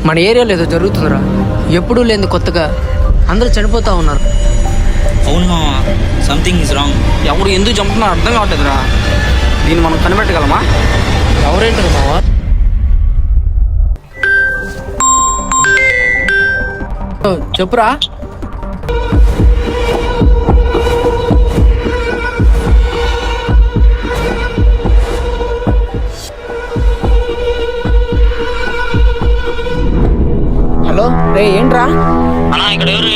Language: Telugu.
మన ఏరియాలో ఏదో జరుగుతుందిరా, ఎప్పుడూ లేని కొత్తగా అందరూ చనిపోతా ఉన్నారు. అవును మామ, సంథింగ్ ఇస్ రాంగ్. ఎవరు ఎందుకు చంపుతున్నారు అర్థం కావట్లేదురా. దీన్ని మనం కనిపెట్టగలమా? ఎవరేంటారు మావా? చెప్పురా. హలో రే, ఏంట్రా? అన్నా ఇక్కడ ఎవరు